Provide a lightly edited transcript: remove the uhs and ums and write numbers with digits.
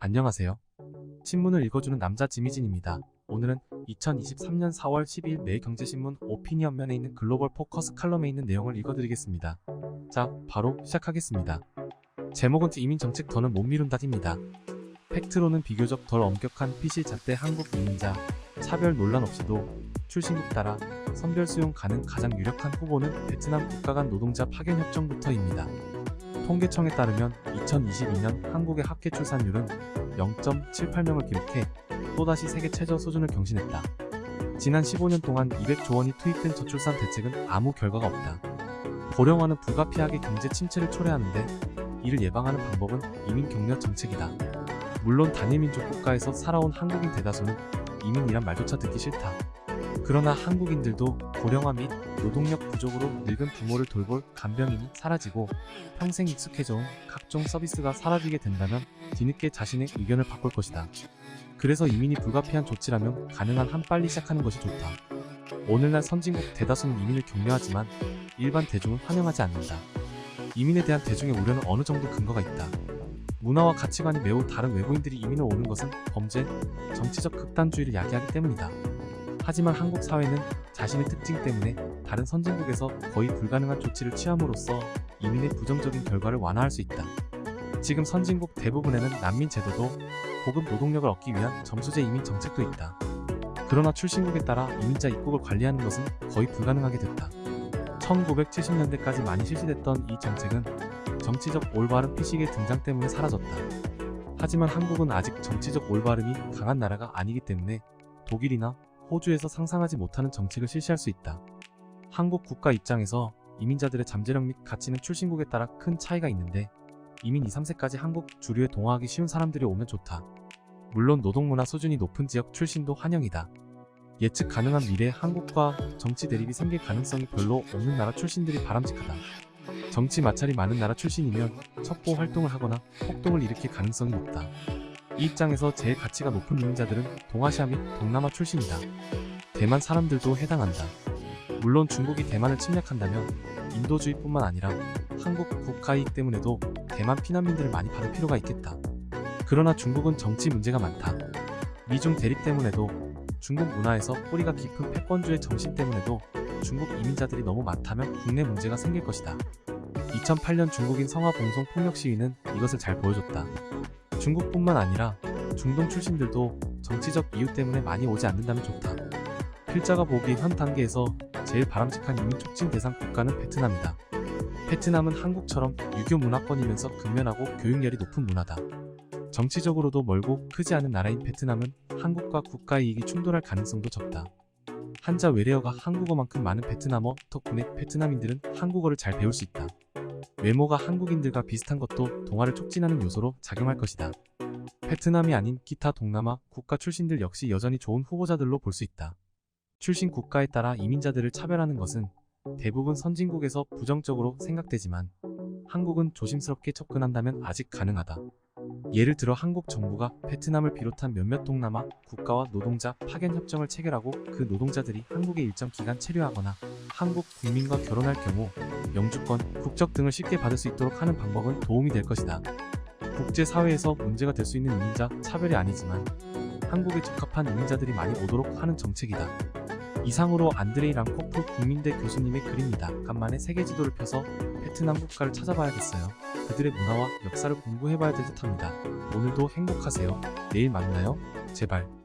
안녕하세요. 신문을 읽어주는 남자 지미진입니다. 오늘은 2023년 4월 12일 매일경제신문 오피니언면에 있는 글로벌 포커스 칼럼에 있는 내용을 읽어드리겠습니다. 자, 바로 시작하겠습니다. 제목은 이민 정책 더는 못 미룬다입니다. 팩트로는 비교적 덜 엄격한 PC 잣대 한국 이민자 차별 논란 없이도 출신국 따라 선별 수용 가능 가장 유력한 후보는 베트남 국가 간 노동자 파견 협정부터입니다. 통계청에 따르면 2022년 한국의 합계 출산율은 0.78명을 기록해 또다시 세계 최저 수준을 경신했다. 지난 15년 동안 200조 원이 투입된 저출산 대책은 아무 결과가 없다. 고령화는 불가피하게 경제 침체를 초래하는데 이를 예방하는 방법은 이민 격려 정책이다. 물론 단일민족 국가에서 살아온 한국인 대다수는 이민이란 말조차 듣기 싫다. 그러나 한국인들도 고령화 및 노동력 부족으로 늙은 부모를 돌볼 간병인이 사라지고 평생 익숙해져온 각종 서비스가 사라지게 된다면 뒤늦게 자신의 의견을 바꿀 것이다. 그래서 이민이 불가피한 조치라면 가능한 한 빨리 시작하는 것이 좋다. 오늘날 선진국 대다수는 이민을 격려하지만 일반 대중은 환영하지 않는다. 이민에 대한 대중의 우려는 어느 정도 근거가 있다. 문화와 가치관이 매우 다른 외국인들이 이민을 오는 것은 범죄, 정치적 극단주의를 야기하기 때문이다. 하지만 한국 사회는 자신의 특징 때문에 다른 선진국에서 거의 불가능한 조치를 취함으로써 이민의 부정적인 결과를 완화할 수 있다. 지금 선진국 대부분에는 난민 제도도 고급 노동력을 얻기 위한 점수제 이민 정책도 있다. 그러나 출신국에 따라 이민자 입국을 관리하는 것은 거의 불가능하게 됐다. 1970년대까지 많이 실시됐던 이 정책은 정치적 올바름 피식의 등장 때문에 사라졌다. 하지만 한국은 아직 정치적 올바름이 강한 나라가 아니기 때문에 독일이나 호주에서 상상하지 못하는 정책을 실시할 수 있다. 한국 국가 입장에서 이민자들의 잠재력 및 가치는 출신국에 따라 큰 차이가 있는데 이민 2, 3세까지 한국 주류에 동화하기 쉬운 사람들이 오면 좋다. 물론 노동문화 수준이 높은 지역 출신도 환영이다. 예측 가능한 미래에 한국과 정치 대립이 생길 가능성이 별로 없는 나라 출신들이 바람직하다. 정치 마찰이 많은 나라 출신이면 첩보 활동을 하거나 폭동을 일으킬 가능성이 높다. 이 입장에서 제일 가치가 높은 이민자들은 동아시아 및 동남아 출신이다. 대만 사람들도 해당한다. 물론 중국이 대만을 침략한다면 인도주의뿐만 아니라 한국 국가이익 때문에도 대만 피난민들을 많이 받을 필요가 있겠다. 그러나 중국은 정치 문제가 많다. 미중 대립 때문에도 중국 문화에서 뿌리가 깊은 패권주의 정신 때문에도 중국 이민자들이 너무 많다면 국내 문제가 생길 것이다. 2008년 중국인 성화봉송 폭력 시위는 이것을 잘 보여줬다. 중국뿐만 아니라 중동 출신들도 정치적 이유 때문에 많이 오지 않는다면 좋다. 필자가 보기에 현 단계에서 제일 바람직한 이민 촉진 대상 국가는 베트남이다. 베트남은 한국처럼 유교 문화권이면서 근면하고 교육열이 높은 문화다. 정치적으로도 멀고 크지 않은 나라인 베트남은 한국과 국가 이익이 충돌할 가능성도 적다. 한자 외래어가 한국어만큼 많은 베트남어 덕분에 베트남인들은 한국어를 잘 배울 수 있다. 외모가 한국인들과 비슷한 것도 동화를 촉진하는 요소로 작용할 것이다. 베트남이 아닌 기타 동남아 국가 출신들 역시 여전히 좋은 후보자들로 볼 수 있다. 출신 국가에 따라 이민자들을 차별하는 것은 대부분 선진국에서 부정적으로 생각되지만 한국은 조심스럽게 접근한다면 아직 가능하다. 예를 들어 한국 정부가 베트남을 비롯한 몇몇 동남아 국가와 노동자 파견 협정을 체결하고 그 노동자들이 한국에 일정 기간 체류하거나 한국 국민과 결혼할 경우 영주권, 국적 등을 쉽게 받을 수 있도록 하는 방법은 도움이 될 것이다. 국제사회에서 문제가 될 수 있는 이민자 차별이 아니지만 한국에 적합한 이민자들이 많이 오도록 하는 정책이다. 이상으로 안드레이 랑코프 국민대 교수님의 글입니다. 간만에 세계 지도를 펴서 베트남 국가를 찾아봐야겠어요. 그들의 문화와 역사를 공부해봐야 될 듯합니다. 오늘도 행복하세요. 내일 만나요. 제발.